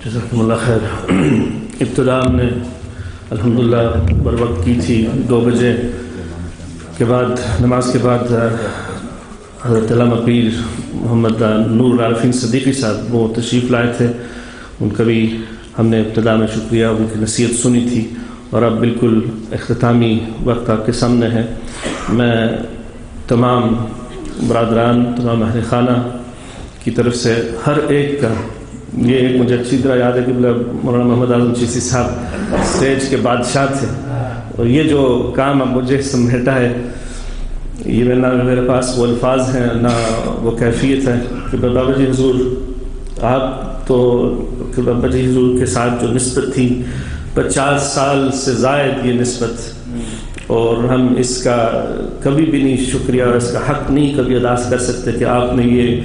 جزاکم اللہ خیر۔ ابتدا ہم نے الحمدللہ بر وقت کی تھی، 2 بجے کے بعد نماز کے بعد حضرت علامہ پیر محمد نور العارفین صدیقی صاحب وہ تشریف لائے تھے، ان کا بھی ہم نے ابتدا میں شکریہ، ان کی نصیحت سنی تھی، اور اب بالکل اختتامی وقت آپ کے سامنے ہے۔ میں تمام برادران، تمام اہل خانہ کی طرف سے ہر ایک کا، یہ ایک مجھے اچھی طرح یاد ہے کہ مولانا محمد اعظم چشتی صاحب اسٹیج کے بادشاہ تھے، اور یہ جو کام اب مجھے سمیٹا ہے، یہ نہ میرے پاس وہ الفاظ ہیں نہ وہ کیفیت ہے کہ بابا جی حضور، آپ تو بابا جی حضور کے ساتھ جو نسبت تھی 50 سال سے زائد، یہ نسبت، اور ہم اس کا کبھی بھی نہیں شکریہ اور اس کا حق نہیں کبھی ادا کر سکتے کہ آپ نے یہ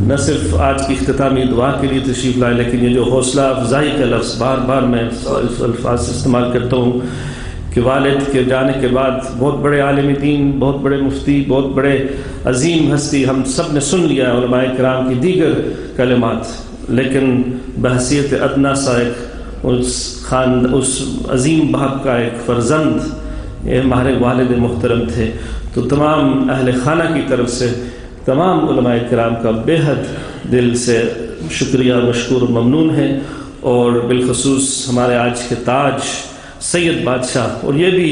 نہ صرف آج کی اختتامی دعا کے لیے تشریف لائے، لیکن یہ جو حوصلہ افزائی کا لفظ بار بار میں الفاظ استعمال کرتا ہوں کہ والد کے جانے کے بعد بہت بڑے عالم دین، بہت بڑے مفتی، بہت بڑے عظیم ہستی ہم سب نے سن لیا، علماء کرام کی دیگر کلمات، لیکن بحیثیت ادنا سا ایک اس عظیم باپ کا ایک فرزند ہمارے والد محترم تھے۔ تو تمام اہل خانہ کی طرف سے تمام علماء کرام کا بے حد دل سے شکریہ، مشکور، ممنون ہے، اور بالخصوص ہمارے آج کے تاج سید بادشاہ، اور یہ بھی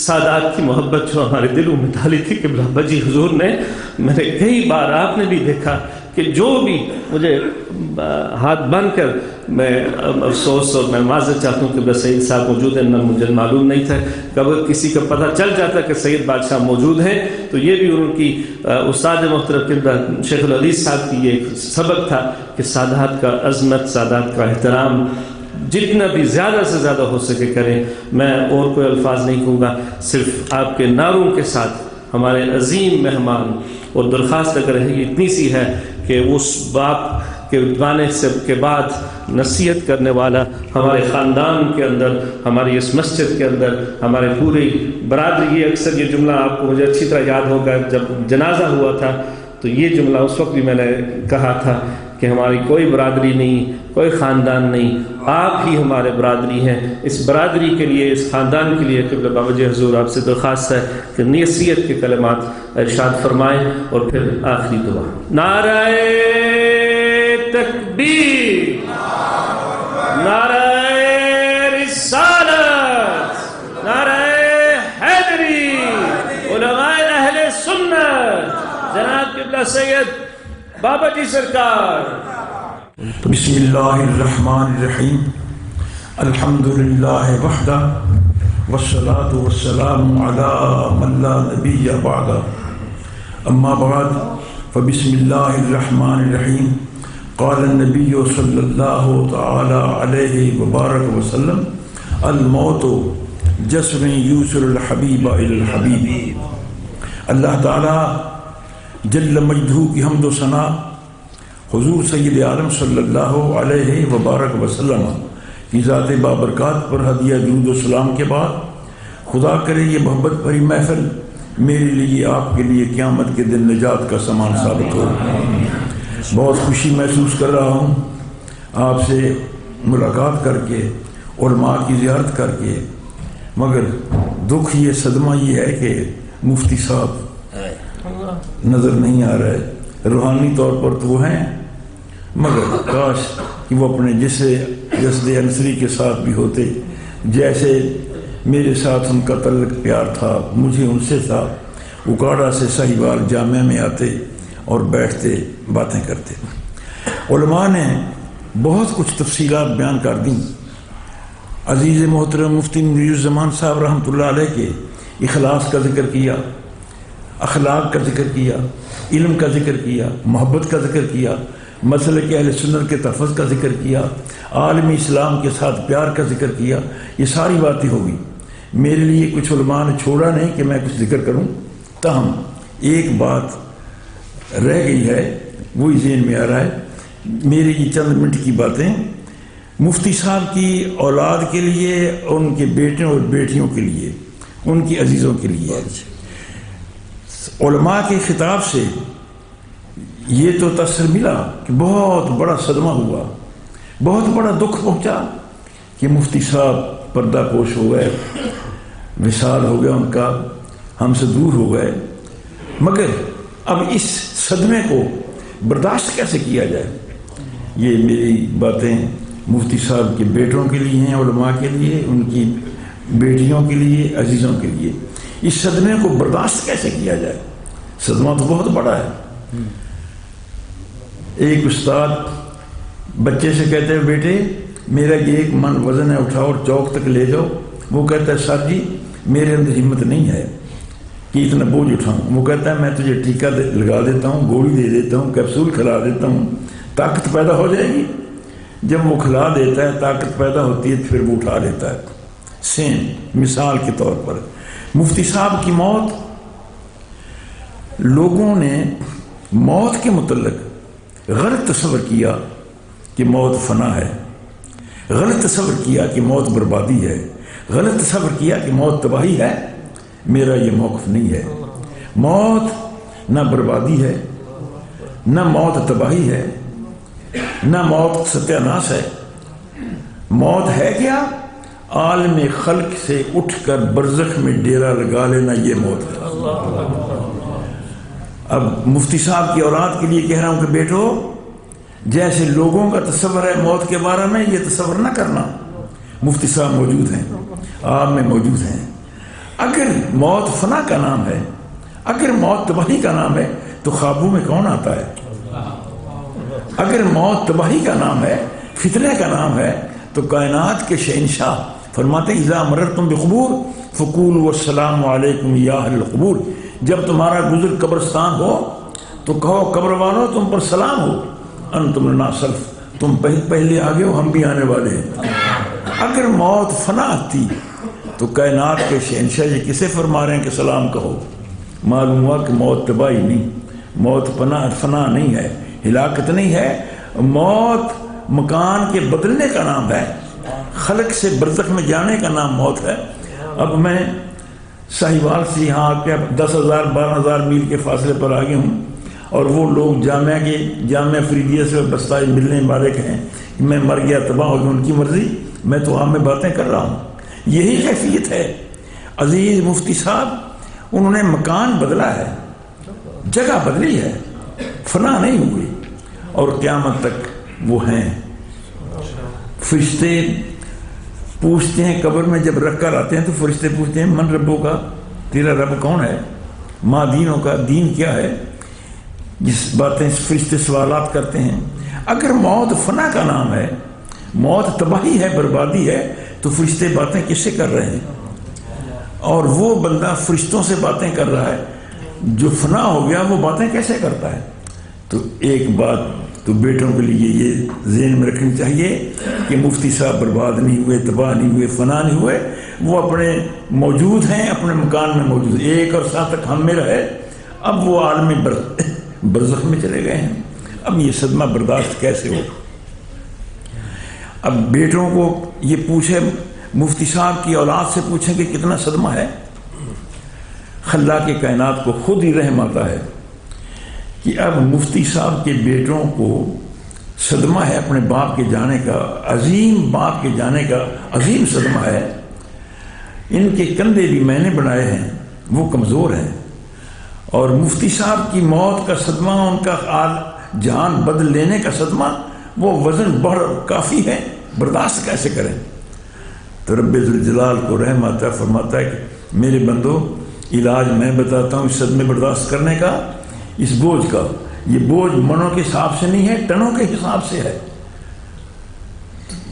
سادات کی محبت جو ہمارے دلوں میں ڈالی تھی کہ بابا جی حضور نے، میں نے کئی بار آپ نے بھی دیکھا کہ جو بھی مجھے ہاتھ باندھ کر، میں افسوس اور میں معذرت چاہتا ہوں کہ بس سید صاحب موجود ہیں، نہ مجھے معلوم نہیں تھا، کب کسی کا پتہ چل جاتا کہ سید بادشاہ موجود ہیں تو یہ بھی ان کی استاد محترم شیخ الحدیث صاحب کی یہ ایک سبق تھا کہ سادات کا عظمت، سادات کا احترام جتنا بھی زیادہ سے زیادہ ہو سکے کریں۔ میں اور کوئی الفاظ نہیں کہوں گا، صرف آپ کے نعروں کے ساتھ ہمارے عظیم مہمان، اور درخواست اگر ہے اتنی سی ہے کہ اس باپ کے جانے سے کے بعد نصیحت کرنے والا ہمارے خاندان کے اندر، ہماری اس مسجد کے اندر، ہمارے پوری برادری، یہ اکثر یہ جملہ آپ کو مجھے اچھی طرح یاد ہوگا، جب جنازہ ہوا تھا تو یہ جملہ اس وقت بھی میں نے کہا تھا کہ ہماری کوئی برادری نہیں، کوئی خاندان نہیں، آپ ہی ہمارے برادری ہیں۔ اس برادری کے لیے، اس خاندان کے لیے قبلہ بابا جی حضور آپ سے درخواست ہے کہ نصیحت کے کلمات ارشاد فرمائیں، اور پھر آخری دعا۔ نعرہ تکبیر، نعرہ رسالت، نعرہ حیدری، علماء اہل سنت، جناب قبلہ سید بابا جی سرکار۔ بسم اللہ الرحمن الرحیم، الحمدللہ وحدہ والصلاة والسلام علی من لا نبی بعدہ، اما بعد فبسم اللہ الرحمن الرحیم۔ قال النبی صلی اللہ تعالی علیہ وبارک وسلم، الموت جسر یوصل الحبیب الی الحبیب۔ اللہ تعالی جل مجدہ کی حمد و ثنا حضور سید عالم صلی اللہ علیہ وبارک وسلم کی ذات بابرکات پر ہدیہ درود و سلام کے بعد، خدا کرے یہ محبت بھری محفل میرے لیے، آپ کے لیے قیامت کے دن نجات کا سامان ثابت ہو۔ بہت خوشی محسوس کر رہا ہوں آپ سے ملاقات کر کے، علماء کی زیارت کر کے، مگر دکھ یہ، صدمہ یہ ہے کہ مفتی صاحب نظر نہیں آ رہا ہے۔ روحانی طور پر تو وہ ہیں، مگر کاش کہ وہ اپنے جسد انصری کے ساتھ بھی ہوتے، جیسے میرے ساتھ ان کا تعلق پیار تھا، مجھے ان سے تھا۔ اکاڑا سے ساہیوال جامعہ میں آتے اور بیٹھتے، باتیں کرتے۔ علماء نے بہت کچھ تفصیلات بیان کر دیں۔ عزیز محترم مفتی منیر الزمان صاحب رحمۃ اللہ علیہ کے اخلاص کا ذکر کیا، اخلاق کا ذکر کیا، علم کا ذکر کیا، محبت کا ذکر کیا، مسلک اہل سنت کے تحفظ کا ذکر کیا، عالم اسلام کے ساتھ پیار کا ذکر کیا۔ یہ ساری باتیں ہوگی، میرے لیے کچھ علماء نے چھوڑا نہیں کہ میں کچھ ذکر کروں، تاہم ایک بات رہ گئی ہے، وہی ذہن میں آ رہا ہے۔ میری یہ چند منٹ کی باتیں مفتی صاحب کی اولاد کے لیے، ان کے بیٹوں اور بیٹیوں کے لیے، ان کی عزیزوں کے لیے۔ علماء کے خطاب سے یہ تو تاثر ملا کہ بہت بڑا صدمہ ہوا بہت بڑا دکھ پہنچا کہ مفتی صاحب پردہ پوش ہو گئے، وصال ہو گیا ان کا، ہم سے دور ہو گئے. مگر اب اس صدمے کو برداشت کیسے کیا جائے؟ یہ میری باتیں مفتی صاحب کے بیٹوں کے لیے ہیں، علماء کے لیے، ان کی بیٹیوں کے لیے، عزیزوں کے لیے. اس صدمے کو برداشت کیسے کیا جائے؟ صدمہ تو بہت بڑا ہے. ایک استاد بچے سے کہتے ہیں بیٹے میرا یہ 1 من وزن ہے، اٹھاؤ اور چوک تک لے جاؤ. وہ کہتا ہے سر جی میرے اندر ہمت نہیں ہے کہ اتنا بوجھ اٹھاؤں. وہ کہتا ہے میں تجھے ٹیکہ لگا دیتا ہوں، گولی دے دیتا ہوں، کیپسول کھلا دیتا ہوں، طاقت پیدا ہو جائے گی. جب وہ کھلا دیتا ہے، طاقت پیدا ہوتی ہے، پھر وہ اٹھا لیتا ہے. سیم مثال کے طور پر مفتی صاحب کی موت، لوگوں نے موت کے متعلق غلط تصور کیا کہ موت فنا ہے، غلط تصور کیا کہ موت بربادی ہے، غلط تصور کیا کہ موت تباہی ہے. میرا یہ موقف نہیں ہے. موت نہ بربادی ہے، نہ موت تباہی ہے، نہ موت ستیہ ناش ہے. موت ہے کیا؟ عالم خلق سے اٹھ کر برزخ میں ڈیرا لگا لینا، یہ موت ہے. اب مفتی صاحب کی اولاد کے لیے کہہ رہا ہوں کہ بیٹو جیسے لوگوں کا تصور ہے موت کے بارے میں، یہ تصور نہ کرنا. مفتی صاحب موجود ہیں، آپ میں موجود ہیں. اگر موت فنا کا نام ہے، اگر موت تباہی کا نام ہے تو خوابوں میں کون آتا ہے؟ اگر موت تباہی کا نام ہے، فتنے کا نام ہے، تو کائنات کے شہنشاہ فرماتے ہیں اذا مررتم بقبور فقولوا والسلام علیکم یا اہل القبور. جب تمہارا گزر قبرستان ہو تو کہو قبر والوں تم پر سلام ہو، انتم لنا سلف، تم پہلے آگے ہو، ہم بھی آنے والے ہیں. اگر موت فنا تھی تو کائنات کے شہنشاہ یہ کسے فرما رہے ہیں کہ سلام کہو؟ معلوم ہوا کہ موت تباہی نہیں، موت فنا نہیں ہے، ہلاکت نہیں ہے. موت مکان کے بدلنے کا نام ہے، خلق سے برزخ میں جانے کا نام موت ہے. اب میں ساہیوال سے یہاں آ کے 10,000 12,000 میل کے فاصلے پر آگے ہوں، اور وہ لوگ جامعہ فریدیہ سے بستائی ملنے والے ہیں کہ میں مر گیا، تباہ ہو گیا، ان کی مرضی. میں تو آپ میں باتیں کر رہا ہوں. یہی کیفیت ہے. عزیز مفتی صاحب انہوں نے مکان بدلا ہے، جگہ بدلی ہے، فنا نہیں ہوئی، اور قیامت تک وہ ہیں. فرشتے پوچھتے ہیں قبر میں جب رکھ کر آتے ہیں تو فرشتے پوچھتے ہیں من ربوں کا، تیرا رب کون ہے؟ ماں دینوں کا، دین کیا ہے؟ جس باتیں فرشتے سوالات کرتے ہیں. اگر موت فنا کا نام ہے، موت تباہی ہے، بربادی ہے، تو فرشتے باتیں کس سے کر رہے ہیں؟ اور وہ بندہ فرشتوں سے باتیں کر رہا ہے جو فنا ہو گیا، وہ باتیں کیسے کرتا ہے؟ تو ایک بات تو بیٹوں کے لیے یہ ذہن میں رکھنی چاہیے کہ مفتی صاحب برباد نہیں ہوئے، تباہ نہیں ہوئے، فنا نہیں ہوئے. وہ اپنے موجود ہیں، اپنے مکان میں موجود ہیں. 1 عرصہ تک ہم میں رہے، اب وہ عالم برزخ میں چلے گئے ہیں. اب یہ صدمہ برداشت کیسے ہو؟ اب بیٹوں کو یہ پوچھے، مفتی صاحب کی اولاد سے پوچھیں کہ کتنا صدمہ ہے. خلاق کے کائنات کو خود ہی رحم آتا ہے کہ اب مفتی صاحب کے بیٹوں کو صدمہ ہے اپنے باپ کے جانے کا، عظیم باپ کے جانے کا عظیم صدمہ ہے. ان کے کندھے بھی میں نے بنائے ہیں، وہ کمزور ہیں، اور مفتی صاحب کی موت کا صدمہ، ان کا جان بدل لینے کا صدمہ، وہ وزن بڑھ کافی ہے، برداشت کیسے کریں؟ تو رب ذوالجلال کو رحم آتا ہے، فرماتا ہے کہ میرے بندو علاج میں بتاتا ہوں اس صدمے برداشت کرنے کا، اس بوجھ کا. یہ بوجھ منوں کے حساب سے نہیں ہے، ٹنوں کے حساب سے ہے.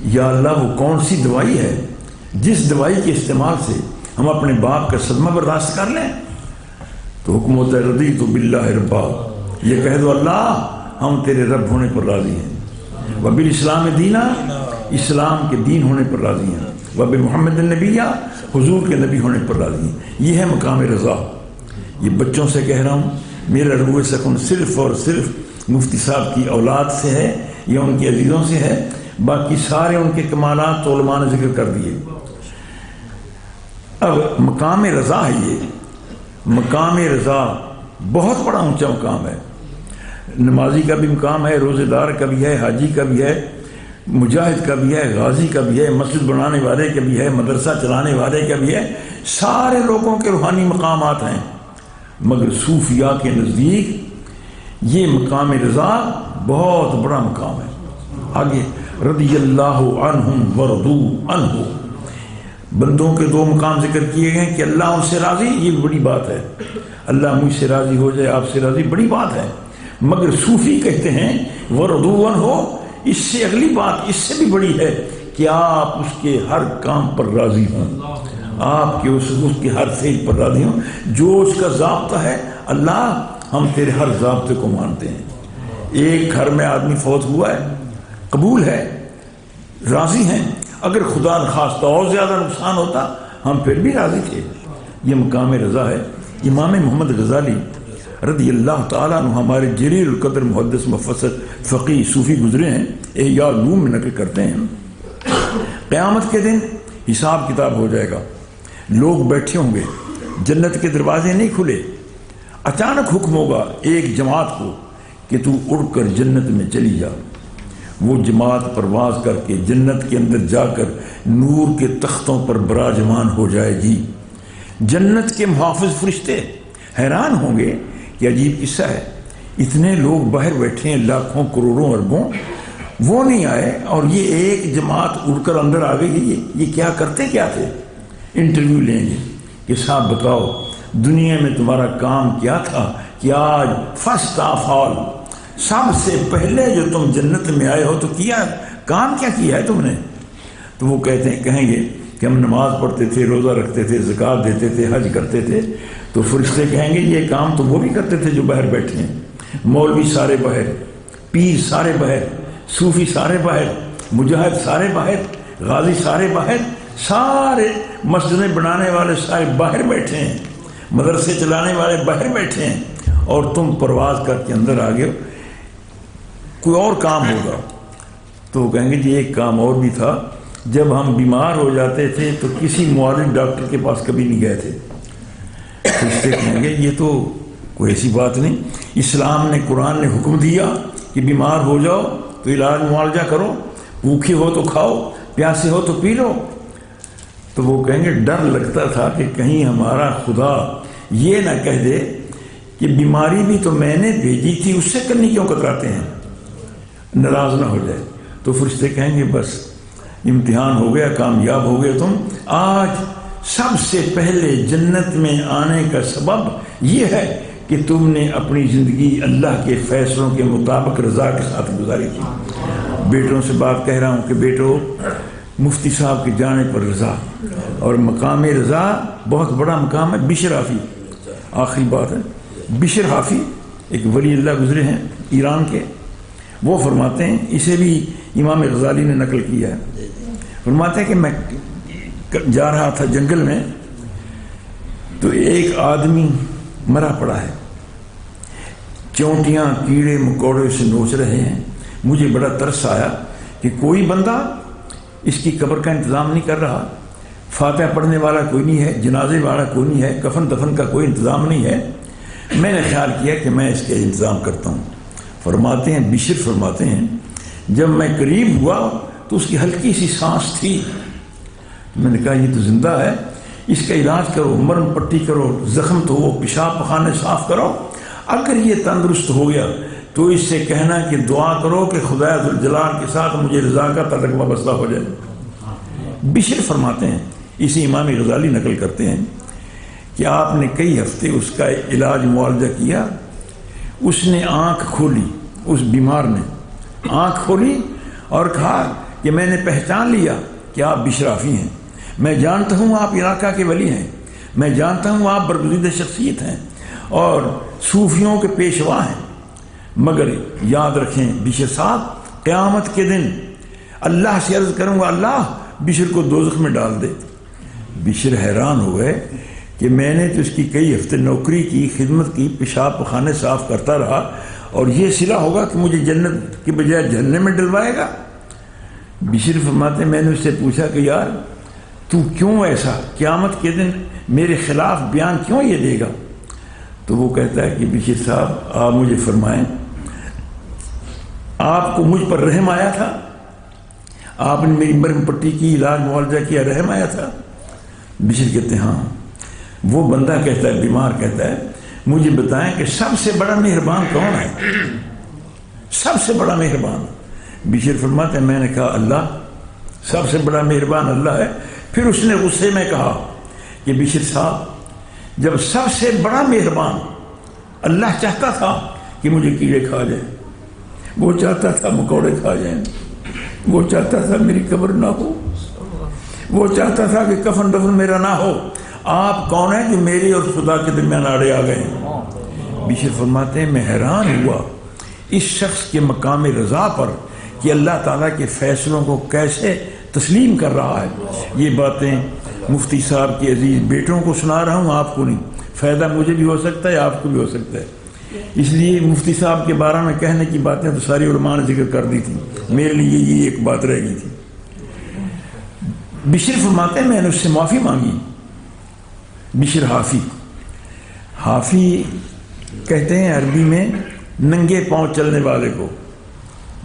یا اللہ وہ کون سی دوائی ہے جس دوائی کے استعمال سے ہم اپنے باپ کا صدمہ برداشت کر لیں؟ تو حکم ہوتا ہے رضیت باللہ ربا، یہ کہہ دو اللہ ہم تیرے رب ہونے پر راضی ہیں، وبالاسلام دینا، اسلام کے دین ہونے پر راضی ہیں، وبمحمد النبی، حضور کے نبی ہونے پر راضی ہیں. یہ ہے مقام رضا. یہ بچوں سے کہہ رہا ہوں، میرا روح سکون صرف اور صرف مفتی صاحب کی اولاد سے ہے یا ان کے عزیزوں سے ہے، باقی سارے ان کے کمالات تو علماء نے ذکر کر دیے. اب مقام رضا ہے، یہ مقام رضا بہت بڑا اونچا مقام ہے. نمازی کا بھی مقام ہے، روزے دار کا بھی ہے، حاجی کا بھی ہے، مجاہد کا بھی ہے، غازی کا بھی ہے، مسجد بنانے والے کا بھی ہے، مدرسہ چلانے والے کا بھی ہے، سارے لوگوں کے روحانی مقامات ہیں، مگر صوفیاء کے نزدیک یہ مقام رضا بہت بڑا مقام ہے۔ آگے رضی اللہ عنہم ورضوا عنہ، بندوں کے دو مقام ذکر کیے گئے کہ اللہ ان سے راضی، یہ بڑی بات ہے، اللہ مجھ سے راضی ہو جائے، آپ سے راضی، بڑی بات ہے، مگر صوفی کہتے ہیں ورضوا عنہ، اس سے اگلی بات اس سے بھی بڑی ہے کہ آپ اس کے ہر کام پر راضی ہوں، آپ کے اس کے ہر فعل پر راضی ہوں، جو اس کا ضابطہ ہے، اللہ ہم تیرے ہر ضابطے کو مانتے ہیں۔ ایک گھر میں آدمی فوت ہوا ہے، قبول ہے، راضی ہیں، اگر خدا نخواستہ اور زیادہ نقصان ہوتا ہم پھر بھی راضی تھے، یہ مقام رضا ہے۔ امام محمد غزالی رضی اللہ تعالیٰ عنہ ہمارے جلیل القدر محدث مفسر فقی صوفی گزرے ہیں، احیاء العلوم میں نقل کرتے ہیں، قیامت کے دن حساب کتاب ہو جائے گا، لوگ بیٹھے ہوں گے، جنت کے دروازے نہیں کھلے، اچانک حکم ہوگا ایک جماعت کو کہ تو اڑ کر جنت میں چلی جا۔ وہ جماعت پرواز کر کے جنت کے اندر جا کر نور کے تختوں پر براجمان ہو جائے گی۔ جنت کے محافظ فرشتے حیران ہوں گے کہ عجیب قصہ ہے، اتنے لوگ باہر بیٹھے ہیں، لاکھوں کروڑوں اربوں، وہ نہیں آئے اور یہ ایک جماعت اڑ کر اندر آ گئی، یہ کیا کرتے کیا تھے؟ انٹرویو لیں گے کہ صاحب بتاؤ دنیا میں تمہارا کام کیا تھا کہ آج فرسٹ آف آل، سب سے پہلے جو تم جنت میں آئے ہو تو کیا کام کیا ہے تم نے؟ تو وہ کہیں گے کہ ہم نماز پڑھتے تھے، روزہ رکھتے تھے، زکوٰۃ دیتے تھے، حج کرتے تھے۔ تو فرشتے کہیں گے یہ کام تو وہ بھی کرتے تھے جو باہر بیٹھے ہیں، مولوی سارے باہر، پیر سارے باہر، صوفی سارے باہر، مجاہد سارے باہر، غازی سارے باہر، سارے مسجدیں بنانے والے سارے باہر بیٹھے ہیں، مدرسے چلانے والے باہر بیٹھے ہیں، اور تم پرواز کر کے اندر آ گئے، کوئی اور کام ہوگا۔ تو وہ کہیں گے جی ایک کام اور بھی تھا، جب ہم بیمار ہو جاتے تھے تو کسی معالج ڈاکٹر کے پاس کبھی نہیں گئے تھے۔ فرشتے کہیں گے یہ تو کوئی ایسی بات نہیں، اسلام نے، قرآن نے حکم دیا کہ بیمار ہو جاؤ تو علاج معالجہ کرو، بھوکے ہو تو کھاؤ، پیاسے ہو تو پی لو۔ تو وہ کہیں گے ڈر لگتا تھا کہ کہیں ہمارا خدا یہ نہ کہہ دے کہ بیماری بھی تو میں نے بھیجی تھی، اس سے کرنی کیوں کتراتے ہیں، ناراض نہ ہو جائے۔ تو فرشتے کہیں گے بس امتحان ہو گیا، کامیاب ہو گئے تم، آج سب سے پہلے جنت میں آنے کا سبب یہ ہے کہ تم نے اپنی زندگی اللہ کے فیصلوں کے مطابق رضا کے ساتھ گزاری تھی۔ بیٹوں سے بات کہہ رہا ہوں کہ بیٹو، مفتی صاحب کے جانے پر رضا، اور مقام رضا بہت بڑا مقام ہے۔ بشر حافی، آخری بات ہے، بشر حافی ایک ولی اللہ گزرے ہیں ایران کے، وہ فرماتے ہیں، اسے بھی امام غزالی نے نقل کیا ہے، فرماتے ہیں کہ میں جا رہا تھا جنگل میں تو ایک آدمی مرا پڑا ہے، چونٹیاں کیڑے مکوڑے سے نوچ رہے ہیں، مجھے بڑا ترس آیا کہ کوئی بندہ اس کی قبر کا انتظام نہیں کر رہا، فاتحہ پڑھنے والا کوئی نہیں ہے، جنازے والا کوئی نہیں ہے، کفن دفن کا کوئی انتظام نہیں ہے۔ میں نے خیال کیا کہ میں اس کے انتظام کرتا ہوں۔ فرماتے ہیں، بشر فرماتے ہیں، جب میں قریب ہوا تو اس کی ہلکی سی سانس تھی، میں نے کہا یہ تو زندہ ہے، اس کا علاج کرو، مرم پٹی کرو، زخم تو وہ پیشاب پخانے صاف کرو، اگر یہ تندرست ہو گیا تو اس سے کہنا کہ دعا کرو کہ خدا ذوالجلال کے ساتھ مجھے رضا کا تعلق وابستہ ہو جائے۔ بشر فرماتے ہیں، اسی امام غزالی نقل کرتے ہیں کہ آپ نے کئی ہفتے اس کا علاج معالجہ کیا، اس نے آنکھ کھولی، اس بیمار نے آنکھ کھولی اور کہا کہ میں نے پہچان لیا کہ آپ بشرافی ہیں، میں جانتا ہوں آپ علاقہ کے ولی ہیں، میں جانتا ہوں آپ برگزیدہ شخصیت ہیں اور صوفیوں کے پیشوا ہیں، مگر یاد رکھیں بشر صاحب، قیامت کے دن اللہ سے عرض کروں گا اللہ بشر کو دوزخ میں ڈال دے۔ بشر حیران ہوئے کہ میں نے تو اس کی کئی ہفتے نوکری کی، خدمت کی، پیشاب پخانے صاف کرتا رہا، اور یہ صلہ ہوگا کہ مجھے جنت کی بجائے جہنم میں ڈلوائے گا۔ بشر فرماتے ہیں، میں نے اس سے پوچھا کہ یار تو کیوں ایسا قیامت کے دن میرے خلاف بیان کیوں یہ دے گا؟ تو وہ کہتا ہے کہ بشر صاحب آپ مجھے فرمائیں، آپ کو مجھ پر رحم آیا تھا آپ نے میری مرم پٹی کی، علاج معالجہ کیا، رحم آیا تھا؟ بشر کہتے ہیں ہاں۔ وہ بندہ کہتا ہے، بیمار کہتا ہے مجھے بتائیں کہ سب سے بڑا مہربان کون ہے؟ سب سے بڑا مہربان؟ بشر فرماتے ہیں میں نے کہا اللہ، سب سے بڑا مہربان اللہ ہے۔ پھر اس نے غصے میں کہا کہ بشر صاحب، جب سب سے بڑا مہربان اللہ چاہتا تھا کہ مجھے کیڑے کھا جائیں، وہ چاہتا تھا مکوڑے کھا جائیں، وہ چاہتا تھا میری قبر نہ ہو، وہ چاہتا تھا کہ کفن دفن میرا نہ ہو، آپ کون ہیں جو میرے اور خدا کے درمیان آڑے آ گئے ہیں؟ بشر فرماتے ہیں میں حیران ہوا اس شخص کے مقام رضا پر کہ اللہ تعالیٰ کے فیصلوں کو کیسے تسلیم کر رہا ہے۔ یہ باتیں مفتی صاحب کے عزیز بیٹوں کو سنا رہا ہوں، آپ کو نہیں۔ فائدہ مجھے بھی ہو سکتا ہے، آپ کو بھی ہو سکتا ہے، اس لیے مفتی صاحب کے بارے میں کہنے کی باتیں تو ساری علماء نے ذکر کر دی تھی، میرے لیے یہ ایک بات رہ گئی تھی۔ بشر فرماتے ہیں میں نے اس سے معافی مانگی۔ بشر حافی کہتے ہیں عربی میں ننگے پاؤں چلنے والے کو،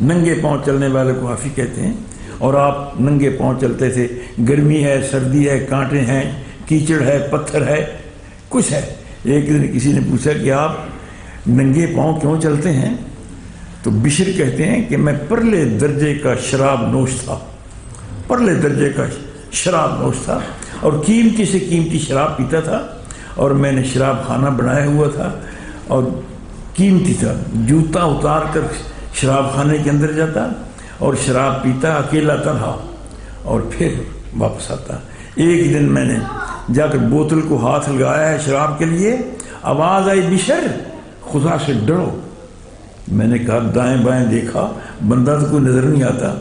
ننگے پاؤں چلنے والے کو حافی کہتے ہیں۔ اور آپ ننگے پاؤں چلتے تھے، گرمی ہے، سردی ہے، کانٹے ہیں، کیچڑ ہے، پتھر ہے، کچھ ہے۔ ایک دن کسی نے پوچھا کہ آپ ننگے پاؤں کیوں چلتے ہیں؟ تو بشر کہتے ہیں کہ میں پرلے درجے کا شراب نوش تھا، پرلے درجے کا شراب نوش تھا، اور قیمتی سے قیمتی شراب پیتا تھا، اور میں نے شراب خانہ بنایا ہوا تھا اور قیمتی تھا، جوتا اتار کر شراب خانے کے اندر جاتا اور شراب پیتا اکیلا تنہا، اور پھر واپس آتا۔ ایک دن میں نے جا کر بوتل کو ہاتھ لگایا ہے شراب کے لیے، آواز آئی بشر خدا سے ڈرو۔ میں نے کہا دائیں بائیں دیکھا، بندہ تو کوئی نظر نہیں آتا۔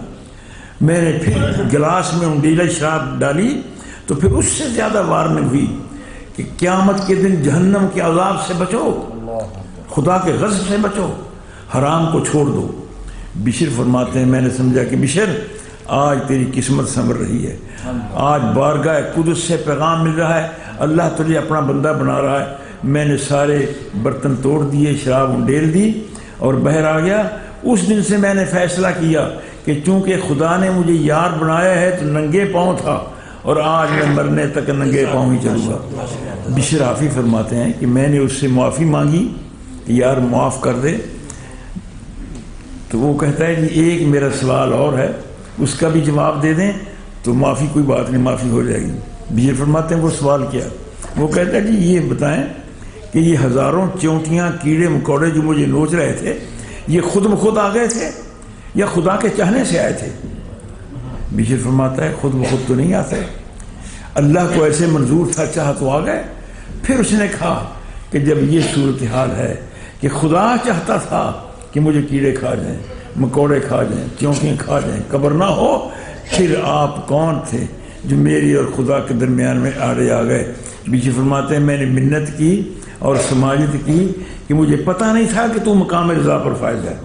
میں نے پھر گلاس میں انڈیلا شراب ڈالی تو پھر اس سے زیادہ وارننگ ہوئی کہ قیامت کے دن جہنم کے عذاب سے بچو، خدا کے غضب سے بچو، حرام کو چھوڑ دو۔ بشر فرماتے ہیں میں نے سمجھا کہ بشر آج تیری قسمت سنور رہی ہے، آج بارگاہ قدس سے پیغام مل رہا ہے، اللہ تجھے اپنا بندہ بنا رہا ہے۔ میں نے سارے برتن توڑ دیے، شراب انڈیل دی اور باہر آ گیا۔ اس دن سے میں نے فیصلہ کیا کہ چونکہ خدا نے مجھے یار بنایا ہے تو ننگے پاؤں تھا، اور آج میں مرنے تک ننگے پاؤں ہی چلوں گا۔ بشر حافی فرماتے ہیں کہ میں نے اس سے معافی مانگی کہ یار معاف کر دے، تو وہ کہتا ہے کہ ایک میرا سوال اور ہے، اس کا بھی جواب دے دیں تو معافی کوئی بات نہیں، معافی ہو جائے گی۔ بشر فرماتے ہیں وہ سوال کیا؟ وہ کہتا ہے جی یہ بتائیں کہ یہ ہزاروں چونٹیاں کیڑے مکوڑے جو مجھے نوچ رہے تھے، یہ خود بخود آ گئے تھے یا خدا کے چاہنے سے آئے تھے؟ بشر فرماتا ہے خود بخود تو نہیں آتے، اللہ کو ایسے منظور تھا، چاہا تو آ گئے۔ پھر اس نے کہا کہ جب یہ صورتحال ہے کہ خدا چاہتا تھا کہ مجھے کیڑے کھا جائیں، مکوڑے کھا جائیں، چونٹیاں کھا جائیں، قبر نہ ہو، پھر آپ کون تھے جو میری اور خدا کے درمیان میں آڑے آ گئے؟ بشر فرماتے ہیں میں نے منت کی اور سماجت کی کہ مجھے پتہ نہیں تھا کہ تو مقام رضا پر فائز ہے۔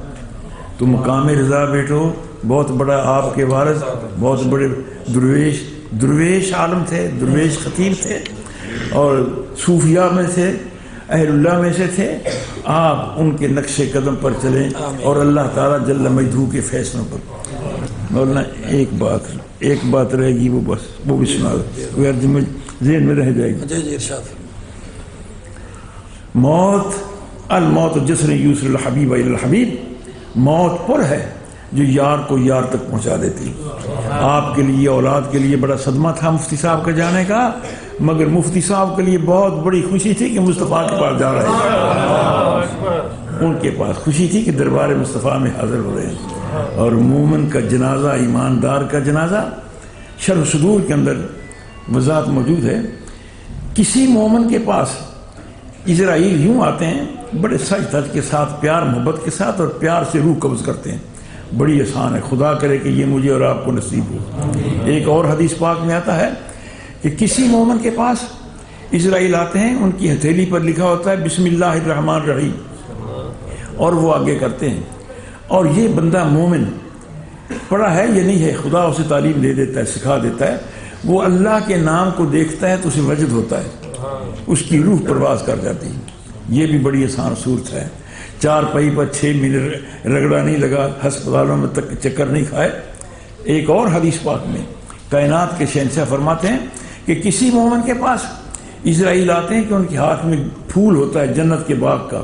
تو مقام رضا بیٹو بہت بڑا، آپ کے وارث بہت بڑے درویش عالم تھے، درویش خطیب تھے، اور صوفیاء میں سے، اہل اللہ میں سے تھے۔ آپ ان کے نقش قدم پر چلیں اور اللہ تعالیٰ جل مجدہ کے فیصلوں پر۔ مولانا ایک بات رہے گی، وہ بس وہ بھی سنا دو، ذہن میں رہ جائے گی۔ موت الموت جسر یوصل الحبیب الی الحبیب، موت پر ہے جو یار کو یار تک پہنچا دیتی۔ آپ کے لیے، اولاد کے لیے بڑا صدمہ تھا مفتی صاحب کا جانے کا، مگر مفتی صاحب کے لیے بہت بڑی خوشی تھی کہ مصطفیٰ کے پاس جا رہے ہیں۔ ان کے پاس خوشی تھی کہ دربار مصطفیٰ میں حاضر ہو رہے ہیں۔ اور مومن کا جنازہ، ایماندار کا جنازہ، شرح صدور کے اندر وضاحت موجود ہے۔ کسی مومن کے پاس اسرائیل یوں آتے ہیں بڑے سچ دھج کے ساتھ، پیار محبت کے ساتھ، اور پیار سے روح قبض کرتے ہیں۔ بڑی آسان ہے، خدا کرے کہ یہ مجھے اور آپ کو نصیب ہو۔ ایک اور حدیث پاک میں آتا ہے کہ کسی مومن کے پاس اسرائیل آتے ہیں، ان کی ہتھیلی پر لکھا ہوتا ہے بسم اللہ الرحمن الرحیم، اور وہ آگے کرتے ہیں۔ اور یہ بندہ مومن پڑھا ہے یا نہیں ہے، خدا اسے تعلیم دے دیتا ہے، سکھا دیتا ہے۔ وہ اللہ کے نام کو دیکھتا ہے تو اسے وجد ہوتا ہے، اس کی روح پرواز کر جاتی ہے۔ یہ بھی بڑی آسان صورت ہے۔ 4 پائی پر 6 مہینے رگڑا نہیں لگا، ہسپتالوں میں تک چکر نہیں کھائے، ایک اور حدیث پاک میں کائنات کے شہنشاہ فرماتے ہیں کہ کسی مومن کے پاس اسرائیل آتے ہیں کہ ان کے ہاتھ میں پھول ہوتا ہے جنت کے باغ کا،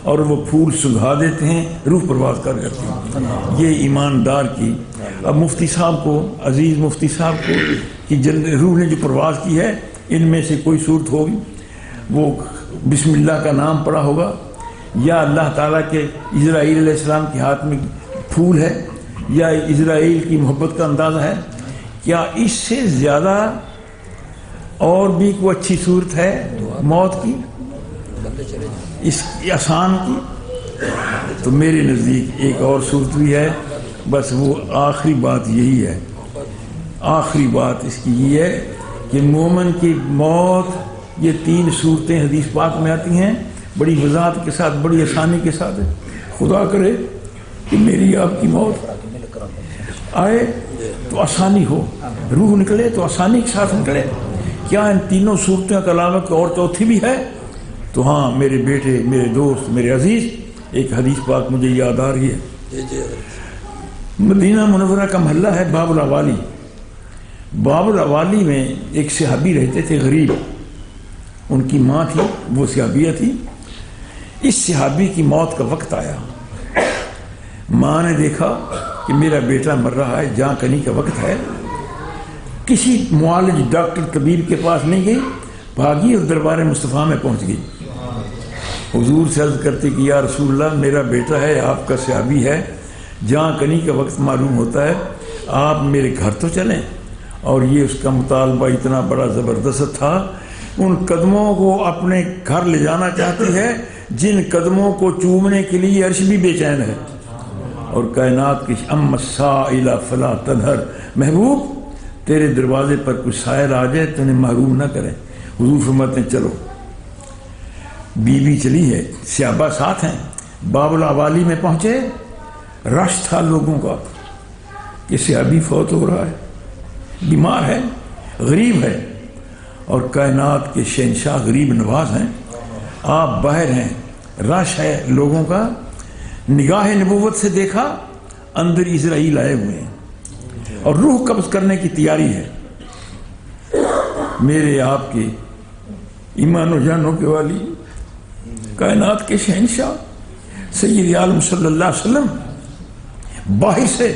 اور وہ پھول سنگھا دیتے ہیں، روح پرواز کر کرتے ہیں۔ یہ ایماندار کی، اب مفتی صاحب کو، عزیز مفتی صاحب کو کہ روح نے جو پرواز کی ہے، ان میں سے کوئی صورت ہوگی وہ بسم اللہ کا نام پڑا ہوگا، یا اللہ تعالیٰ کے اسرائیل علیہ السلام کے ہاتھ میں پھول ہے، یا اسرائیل کی محبت کا اندازہ ہے، کیا اس سے زیادہ اور بھی کوئی اچھی صورت ہے موت کی، اس آسان کی؟ تو میرے نزدیک ایک اور صورت بھی ہے، بس وہ آخری بات یہی ہے، آخری بات اس کی یہ ہے کہ مومن کی موت، یہ 3 صورتیں حدیث پاک میں آتی ہیں بڑی وضاحت کے ساتھ، بڑی آسانی کے ساتھ۔ خدا کرے کہ میری آپ کی موت آئے تو آسانی ہو، روح نکلے تو آسانی کے ساتھ نکلے۔ کیا ان 3 صورتوں کے علاوہ کوئی اور چوتھی بھی ہے؟ تو ہاں میرے بیٹے، میرے دوست، میرے عزیز، ایک حدیث پاک مجھے یاد آ رہی ہے۔ مدینہ منورہ کا محلہ ہے باب الاوالی۔ باب الاوالی میں ایک صحابی رہتے تھے غریب، ان کی ماں تھی، وہ صحابیہ تھی۔ اس صحابی کی موت کا وقت آیا، ماں نے دیکھا کہ میرا بیٹا مر رہا ہے، جاں کنی کا وقت ہے، کسی معالج ڈاکٹر طبیب کے پاس نہیں گئی، بھاگی اور دربار مصطفیٰ میں پہنچ گئی۔ حضور سے عرض کرتے کہ یا رسول اللہ، میرا بیٹا ہے، آپ کا صحابی ہے، جاں کنی کا وقت معلوم ہوتا ہے، آپ میرے گھر تو چلیں۔ اور یہ اس کا مطالبہ اتنا بڑا زبردست تھا، ان قدموں کو اپنے گھر لے جانا چاہتی ہے جن قدموں کو چومنے کے لیے عرش بھی بے چین ہے۔ اور کائنات کی اما السائل فلا تنہر، محبوب تیرے دروازے پر کچھ سائل آ جائے تو انہیں محروم نہ کریں۔ حضور فرماتے ہیں چلو، بیوی چلی ہے، صحابہ ساتھ ہیں، باب الاوالی میں پہنچے، رش تھا لوگوں کا کہ صحابی فوت ہو رہا ہے، بیمار ہے، غریب ہے، اور کائنات کے شہنشاہ غریب نواز ہیں، آپ باہر ہیں، رش ہے لوگوں کا۔ نگاہ نبوت سے دیکھا، اندر اسرائیل آئے ہوئے ہیں اور روح قبض کرنے کی تیاری ہے۔ میرے آپ کے ایمان و جانوں کے والی، کائنات کے شہنشاہ سید عالم صلی اللہ علیہ وسلم باہر سے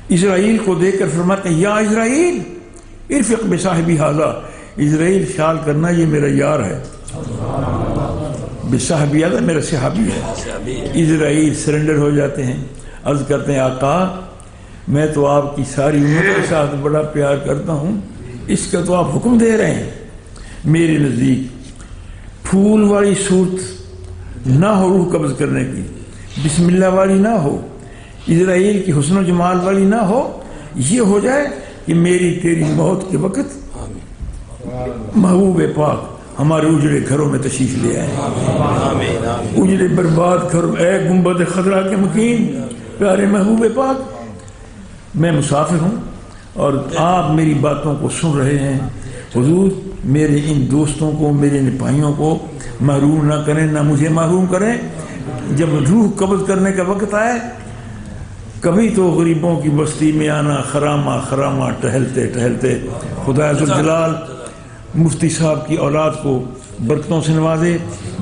اسرائیل کو دیکھ کر فرماتے ہیں یا اسرائیل ارفق بصاحبی ھذا، اسرائیل خیال کرنا یہ میرا یار ہے، بصاحبی ھذا میرا صحابی ہے۔ اسرائیل سرنڈر ہو جاتے ہیں، عرض کرتے ہیں آقا میں تو آپ کی ساری امت کے ساتھ بڑا پیار کرتا ہوں، اس کا تو آپ حکم دے رہے ہیں۔ میرے نزدیک پھول والی صورت نہ ہو روح قبض کرنے کی، بسم اللہ والی نہ ہو، اسرائیل کی حسن و جمال والی نہ ہو، یہ ہو جائے کہ میری تیری موت کے وقت محبوب پاک ہمارے اجڑے گھروں میں تشریف لے آئے، اجڑے برباد گھروں، اے گنبد خضرا کے مکین پیارے محبوب پاک، میں مسافر ہوں اور آپ میری باتوں کو سن رہے ہیں، حضور میرے ان دوستوں کو، میرے ان بھائیوں کو محروم نہ کریں، نہ مجھے محروم کریں۔ جب روح قبض کرنے کا وقت آئے، کبھی تو غریبوں کی بستی میں آنا، خرامہ خرامہ ٹہلتے ٹہلتے خدا ذوالجلال مفتی صاحب کی اولاد کو برکتوں سے نوازے،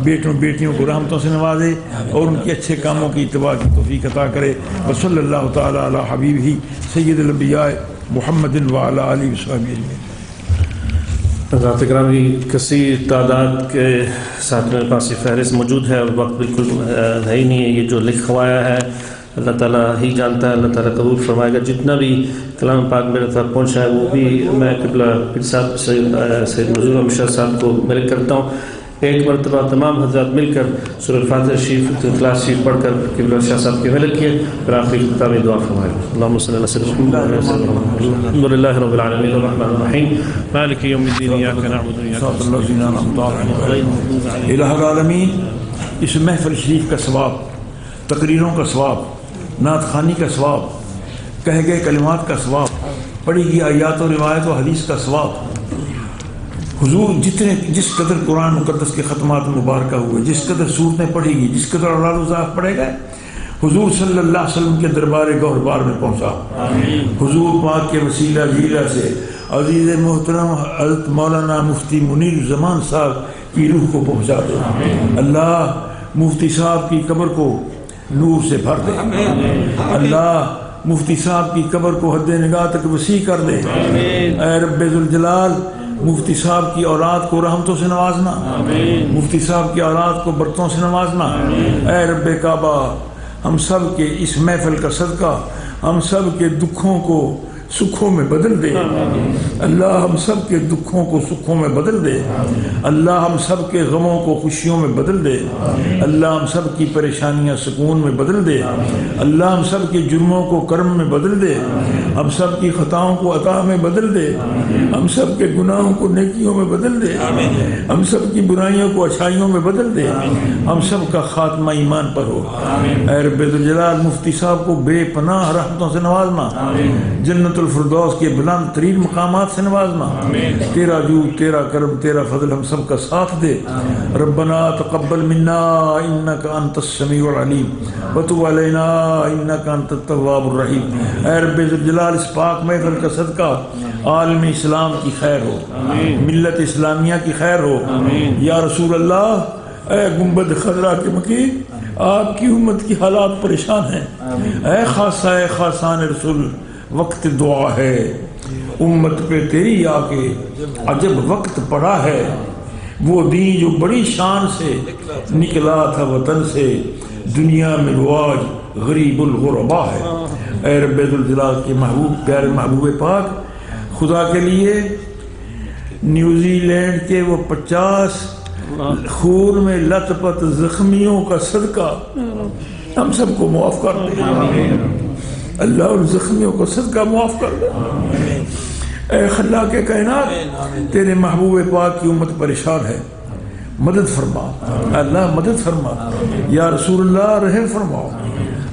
بیٹوں بیٹیوں کو رحمتوں سے نوازے، اور ان کے اچھے کاموں کی اتباع کی توفیق عطا کرے۔ وصلی اللہ تعالی علی حبیبہ سید الانبیاء محمد وعلی آلہ وصحبہ اجمعین۔ حضرات گرامی، کثیر تعداد کے ساتھ میرے پاس یہ فہرست موجود ہے اور وقت بالکل ہے ہی نہیں ہے، یہ جو لکھوایا ہے اللہ تعالیٰ ہی جانتا ہے، اللہ تعالیٰ قبول فرمائے گا۔ جتنا بھی کلام پاک میرے تک پہنچا ہے وہ بھی میں قبلہ پیر صاحب سید نذیر احمد شاہ صاحب کو ملک کرتا ہوں۔ ایک مرتبہ تمام حضرات مل کر سورہ الفاتحہ شریف اخلاص شریف پڑھ کر قبلہ شاہ صاحب کے ملک کیے، پھر آخری خطابی دعا فرمائے۔ اللہم صلی اللہ علیہ وسلم۔ الحمد للہ رب العالمین الرحمن الرحیم مالک یوم الدین ایاک نعبد و ایاک الہ العالمین، اس محفل شریف کا ثواب، تقریروں کا ثواب، نعت خوانی کا ثواب، کہے گئے کلمات کا ثواب، پڑھی گئی آیات و روایت و حدیث کا ثواب، حضور جس قدر قرآن مقدس کے ختمات مبارکہ ہوئے، جس قدر صورتیں پڑھی گئی، جس قدر اولاد وضاف پڑھے گئے، حضور صلی اللہ علیہ وسلم کے دربار گہربار میں پہنچا. حضور پاک کے وسیلہ جیلہ سے عزیز محترم حضرت مولانا مفتی منیر زمان صاحب کی روح کو پہنچا دے. اللہ مفتی صاحب کی قبر کو نور سے بھر دے. اللہ مفتی صاحب کی قبر کو حد نگاہ تک وسیع کر دے. اے رب ذوالجلال مفتی صاحب کی اولاد کو رحمتوں سے نوازنا. مفتی صاحب کی اولاد کو برکتوں سے نوازنا. اے رب کعبہ ہم سب کے اس محفل کا صدقہ ہم سب کے دکھوں کو سکھوں میں بدل دے. اللہ ہم سب کے دکھوں کو سکھوں میں بدل دے. اللہ ہم سب کے غموں کو خوشیوں میں بدل دے. اللہ ہم سب کی پریشانیاں سکون میں بدل دے. اللہ ہم سب کے جرموں کو کرم میں بدل دے. ہم سب کی خطاؤں کو عطا میں بدل دے. ہم سب کے گناہوں کو نیکیوں میں بدل دے. ہم سب کی برائیوں کو اچھائیوں میں بدل دے. ہم سب کا خاتمہ ایمان پر ہو. اے رب ذوالجلال مفتی صاحب کو بے پناہ رحمتوں سے نوازنا. جنت الفردوس کے بلند ترین مقامات سے نوازنا. تیرا جود تیرا کرم تیرا فضل ہم سب کا ساتھ دے. ربنا تقبل منا انک انت السمیع العلیم وتب علینا انک انت التواب الرحیم. اے رب ذوالجلال اس پاک محفل کا صدقہ عالم اسلام کی خیر ہو. ملت اسلامیہ کی خیر ہو. یا رسول اللہ اے گنبد خضرا کے مقیم آپ کی امت کی حالات پریشان ہیں. اے خاصہ اے خاصان رسول وقت دعا ہے. امت پہ تیری آ کے عجب وقت پڑا ہے. وہ دین جو بڑی شان سے نکلا تھا وطن سے دنیا میں وہ آج غریب الغربا ہے. اے رب ذوالجلال کے محبوب پیارے محبوب پاک خدا کے لیے نیوزی لینڈ کے وہ 50 خون میں لت پت زخمیوں کا صدقہ ہم سب کو معاف کر دے. اللہ ان زخمیوں کو صدقہ معاف کر دے. اے خلاق کے کائنات تیرے محبوب پاک کی امت پریشان ہے. مدد فرما اللہ مدد فرما. یا رسول اللہ رحم فرماؤ.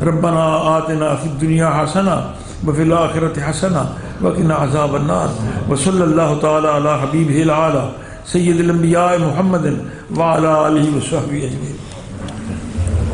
ربنا آتنا فی الدنیا حسنہ وفی الآخرۃ حسنہ وقنا عذاب النار. وصلی اللہ تعالی علی حبیبہ الاعلی سید الانبیاء محمد وعلی آلہ وصحبہ اجمعین.